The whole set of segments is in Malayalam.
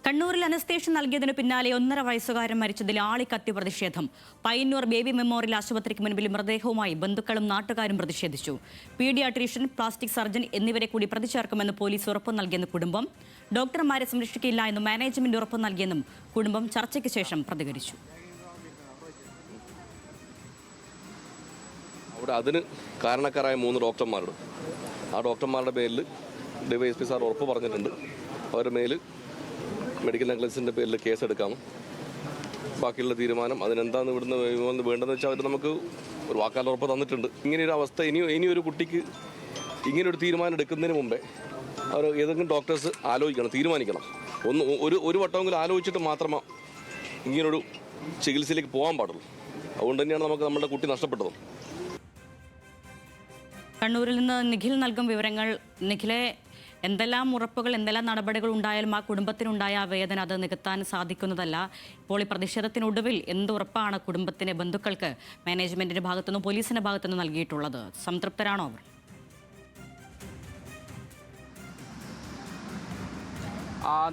കണ്ണൂരിൽ അനസ്തേഷ്യ നൽകിയതിനു പിന്നാലെ 1.5 വയസ്സുകാരൻ മരിച്ചതിൽ ആളിക്കത്തി പ്രതിഷേധം. പയ്യന്നൂർ ബേബി മെമ്മോറിയൽ ആശുപത്രിക്ക് മുൻപിൽ മൃതദേഹവുമായി ബന്ധുക്കളും നാട്ടുകാരും പ്രതിഷേധിച്ചു. പീഡിയാട്രീഷ്യൻ, പ്ലാസ്റ്റിക് സർജൻ എന്നിവരെ കൂടി പ്രതി ചേർക്കുമെന്ന് പോലീസ് ഉറപ്പു നൽകിയെന്ന് കുടുംബം. ഡോക്ടർമാരെ സംരക്ഷിക്കില്ല എന്നും മാനേജ്മെന്റ് ഉറപ്പു നൽകിയെന്നും കുടുംബം ചർച്ചയ്ക്ക് ശേഷം പ്രതികരിച്ചു. അതിന് കാരണക്കാരായ 3 ഡോക്ടർമാരുണ്ട്. ആ ഡോക്ടർമാരുടെ പേരിൽ ഡിവൈഎസ്പി സാർ ഉറപ്പ് പറഞ്ഞിട്ടുണ്ട്. അവരുടെ മേൽ മെഡിക്കൽ നെഗ്ലിജൻസിൻ്റെ പേരിൽ കേസെടുക്കാം. ബാക്കിയുള്ള തീരുമാനം അതിനെന്താണെന്ന് ഇവിടുന്ന് വേണ്ടതെന്ന് വെച്ചാൽ അവർ നമുക്ക് ഒരു വാക്കാൽ ഉറപ്പ് തന്നിട്ടുണ്ട്. ഇങ്ങനെയൊരു അവസ്ഥ ഇനിയൊരു കുട്ടിക്ക് ഇങ്ങനെയൊരു തീരുമാനം എടുക്കുന്നതിന് മുമ്പേ അവർ ഏതെങ്കിലും ഡോക്ടേഴ്സ് ആലോചിക്കണം, തീരുമാനിക്കണം. ഒരു വട്ടമെങ്കിലും ആലോചിച്ചിട്ട് മാത്രമേ ഇങ്ങനൊരു ചികിത്സയിലേക്ക് പോകാൻ പാടുള്ളൂ. അതുകൊണ്ട് തന്നെയാണ് നമുക്ക് നമ്മുടെ കുട്ടി നഷ്ടപ്പെട്ടത്. കണ്ണൂരിൽ നിന്ന് നിഖിൽ നൽകും വിവരങ്ങൾ. നിഖിലെ, എന്തെല്ലാം ഉറപ്പുകൾ, എന്തെല്ലാം നടപടികൾ ഉണ്ടായാലും ആ കുടുംബത്തിനുണ്ടായ ആ വേദന അത് നികത്താൻ സാധിക്കുന്നതല്ല. ഇപ്പോൾ ഈ പ്രതിഷേധത്തിനൊടുവിൽ എന്ത് ഉറപ്പാണ് കുടുംബത്തിന്, ബന്ധുക്കൾക്ക് മാനേജ്മെന്റിന്റെ ഭാഗത്തുനിന്നും പോലീസിന്റെ ഭാഗത്തുനിന്നും നൽകിയിട്ടുള്ളത്? സംതൃപ്തരാണോ അവർ?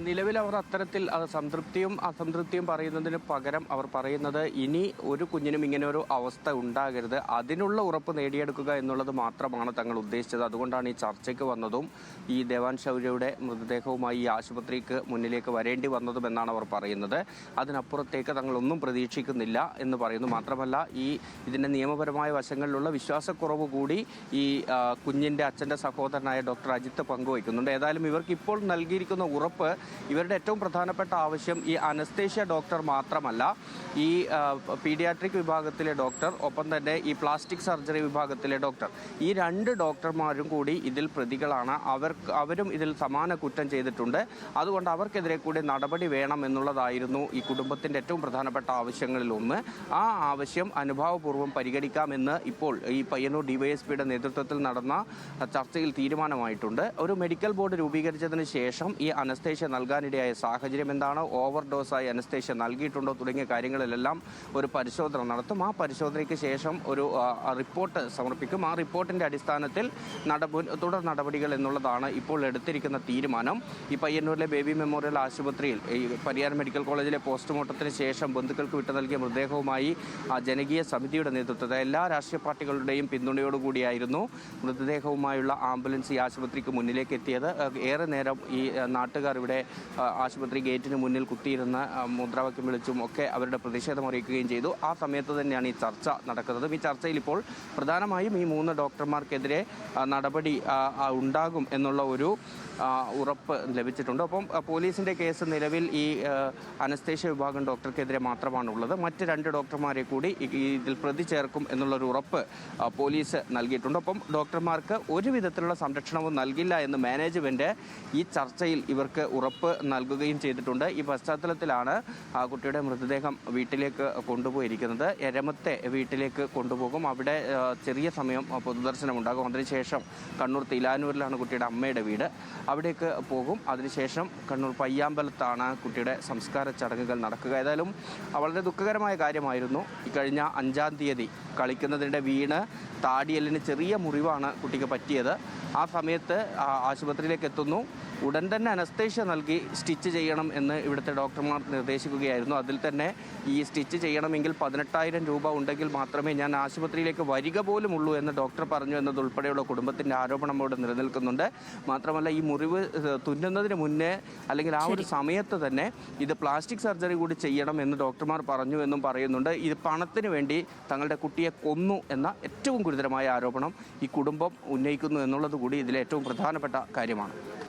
നിലവിൽ അവർ അത്തരത്തിൽ സംതൃപ്തിയും അസംതൃപ്തിയും പറയുന്നതിന് പകരം അവർ പറയുന്നത് ഇനി ഒരു കുഞ്ഞിനും ഇങ്ങനെ ഒരു അവസ്ഥ ഉണ്ടാകരുത്, അതിനുള്ള ഉറപ്പ് നേടിയെടുക്കുക എന്നുള്ളത് മാത്രമാണ് തങ്ങൾ ഉദ്ദേശിച്ചത്. അതുകൊണ്ടാണ് ഈ ചർച്ചയ്ക്ക് വന്നതും ഈ ദേവാൻ ശൗര്യയുടെ മൃതദേഹവുമായി ഈ ആശുപത്രിക്ക് മുന്നിലേക്ക് വരേണ്ടി വന്നതും എന്നാണ് അവർ പറയുന്നത്. അതിനപ്പുറത്തേക്ക് തങ്ങളൊന്നും പ്രതീക്ഷിക്കുന്നില്ല എന്ന് പറയുന്നു. മാത്രമല്ല, ഇതിൻ്റെ നിയമപരമായ വശങ്ങളിലുള്ള വിശ്വാസക്കുറവ് കൂടി ഈ കുഞ്ഞിൻ്റെ അച്ഛൻ്റെ സഹോദരനായ ഡോക്ടർ അജിത്ത് പങ്കുവയ്ക്കുന്നുണ്ട്. ഏതായാലും ഇവർക്ക് ഇപ്പോൾ നൽകിയിരിക്കുന്ന ഉറപ്പ്, ഇവരുടെ ഏറ്റവും പ്രധാനപ്പെട്ട ആവശ്യം ഈ അനസ്തേഷ്യ ഡോക്ടർ മാത്രമല്ല, ഈ പീഡിയാട്രിക് വിഭാഗത്തിലെ ഡോക്ടർ, ഒപ്പം തന്നെ ഈ പ്ലാസ്റ്റിക് സർജറി വിഭാഗത്തിലെ ഡോക്ടർ, ഈ 2 ഡോക്ടർമാരും കൂടി ഇതിൽ പ്രതികളാണ്. അവരും ഇതിൽ സമാന കുറ്റം ചെയ്തിട്ടുണ്ട്. അതുകൊണ്ട് അവർക്കെതിരെ കൂടി നടപടി വേണം എന്നുള്ളതായിരുന്നു ഈ കുടുംബത്തിൻ്റെ ഏറ്റവും പ്രധാനപ്പെട്ട ആവശ്യങ്ങളിലൊന്ന്. ആ ആവശ്യം അനുഭാവപൂർവ്വം പരിഗണിക്കാമെന്ന് ഇപ്പോൾ ഈ പയ്യന്നൂർ ഡിവൈഎസ്പിയുടെ നേതൃത്വത്തിൽ നടന്ന ചർച്ചയിൽ തീരുമാനമായിട്ടുണ്ട്. ഒരു മെഡിക്കൽ ബോർഡ് രൂപീകരിച്ചതിന് ശേഷം ഈ അനസ്തേഷ്യ നൽകാനിടയായ സാഹചര്യം എന്താണ്, ഓവർഡോസായി അനസ്തേഷ്യ നൽകിയിട്ടുണ്ടോ തുടങ്ങിയ കാര്യങ്ങളിലെല്ലാം ഒരു പരിശോധന നടത്തും. ആ പരിശോധനയ്ക്ക് ശേഷം ഒരു റിപ്പോർട്ട് സമർപ്പിക്കും. ആ റിപ്പോർട്ടിൻ്റെ അടിസ്ഥാനത്തിൽ തുടർ നടപടികൾ എന്നുള്ളതാണ് ഇപ്പോൾ എടുത്തിരിക്കുന്ന തീരുമാനം. ഈ പയ്യന്നൂരിലെ ബേബി മെമ്മോറിയൽ ആശുപത്രിയിൽ ഈ പരിയാരം മെഡിക്കൽ കോളേജിലെ പോസ്റ്റ്മോർട്ടത്തിന് ശേഷം ബന്ധുക്കൾക്ക് വിട്ടു നൽകിയ മൃതദേഹവുമായി ജനകീയ സമിതിയുടെ നേതൃത്വത്തിൽ എല്ലാ രാഷ്ട്രീയ പാർട്ടികളുടെയും പിന്തുണയോടുകൂടിയായിരുന്നു മൃതദേഹവുമായുള്ള ആംബുലൻസ് ഈ ആശുപത്രിക്ക് മുന്നിലേക്ക് എത്തിയത്. ഏറെ നേരം ഈ നാട്ടുകാർ ഇവിടെ ആശുപത്രി ഗേറ്റിന് മുന്നിൽ കുത്തിയിരുന്ന് മുദ്രാവാക്യം വിളിച്ചും ഒക്കെ അവരുടെ പ്രതിഷേധം അറിയിക്കുകയും ചെയ്തു. ആ സമയത്ത് തന്നെയാണ് ഈ ചർച്ച നടക്കുന്നത്. ഈ ചർച്ചയിൽ ഇപ്പോൾ പ്രധാനമായും ഈ 3 ഡോക്ടർമാർക്കെതിരെ നടപടി ഉണ്ടാകും എന്നുള്ള ഒരു ഉറപ്പ് ലഭിച്ചിട്ടുണ്ട്. ഒപ്പം പോലീസിൻ്റെ കേസ് നിലവിൽ ഈ അനസ്തേഷ്യ വിഭാഗം ഡോക്ടർക്കെതിരെ മാത്രമാണുള്ളത്. മറ്റ് 2 ഡോക്ടർമാരെ കൂടി ഇതിൽ പ്രതി ചേർക്കും എന്നുള്ളൊരു ഉറപ്പ് പോലീസ് നൽകിയിട്ടുണ്ട്. ഒപ്പം ഡോക്ടർമാർക്ക് ഒരു വിധത്തിലുള്ള സംരക്ഷണവും നൽകില്ല എന്ന് മാനേജ്മെൻറ്റ് ഈ ചർച്ചയിൽ ഇവർക്ക് ഉറപ്പ് നൽകുകയും ചെയ്തിട്ടുണ്ട്. ഈ പശ്ചാത്തലത്തിലാണ് കുട്ടിയുടെ മൃതദേഹം വീട്ടിലേക്ക് കൊണ്ടുപോയിരിക്കുന്നത്. എരമത്തെ വീട്ടിലേക്ക് കൊണ്ടുപോകും. അവിടെ ചെറിയ സമയം പൊതുദർശനമുണ്ടാകും. അതിനുശേഷം കണ്ണൂർ തിലാനൂരിലാണ് കുട്ടിയുടെ അമ്മയുടെ വീട്. അവിടേക്ക് പോകും. അതിനുശേഷം കണ്ണൂർ പയ്യാമ്പലത്താണ് കുട്ടിയുടെ സംസ്കാര ചടങ്ങുകൾ നടക്കുക. ഏതായാലും വളരെ ദുഃഖകരമായ കാര്യമായിരുന്നു. ഈ കഴിഞ്ഞ 5-ാം തീയതി കളിക്കുന്നതിനിടെ വീണ് താടിയെല്ലിന് ചെറിയ മുറിവാണ് കുട്ടിക്ക് പറ്റിയത്. ആ സമയത്ത് ആശുപത്രിയിലേക്ക് എത്തുന്നു. ഉടൻ തന്നെ അനസ്തേഷ്യ നൽകി സ്റ്റിച്ച് ചെയ്യണം എന്ന് ഇവിടുത്തെ ഡോക്ടർമാർ നിർദ്ദേശിക്കുകയായിരുന്നു. അതിൽ തന്നെ ഈ സ്റ്റിച്ച് ചെയ്യണമെങ്കിൽ 18,000 രൂപ ഉണ്ടെങ്കിൽ മാത്രമേ ഞാൻ ആശുപത്രിയിലേക്ക് വരിക പോലും ഉള്ളൂ എന്ന് ഡോക്ടർ പറഞ്ഞു എന്നതുൾപ്പെടെയുള്ള കുടുംബത്തിൻ്റെ ആരോപണം അവിടെ നിലനിൽക്കുന്നുണ്ട്. മാത്രമല്ല, ഈ മുറിവ് തുന്നുന്നതിന് മുന്നേ അല്ലെങ്കിൽ ആ ഒരു സമയത്ത് തന്നെ ഇത് പ്ലാസ്റ്റിക് സർജറി കൂടി ചെയ്യണം എന്ന് ഡോക്ടർമാർ പറഞ്ഞു എന്നും പറയുന്നുണ്ട്. ഇത് പണത്തിന് വേണ്ടി തങ്ങളുടെ കുട്ടിയെ കൊന്നു എന്ന ഏറ്റവും ഗുരുതരമായ ആരോപണം ഈ കുടുംബം ഉന്നയിക്കുന്നു എന്നുള്ളത് കൂടി ഇതിലെ ഏറ്റവും പ്രധാനപ്പെട്ട കാര്യമാണ്.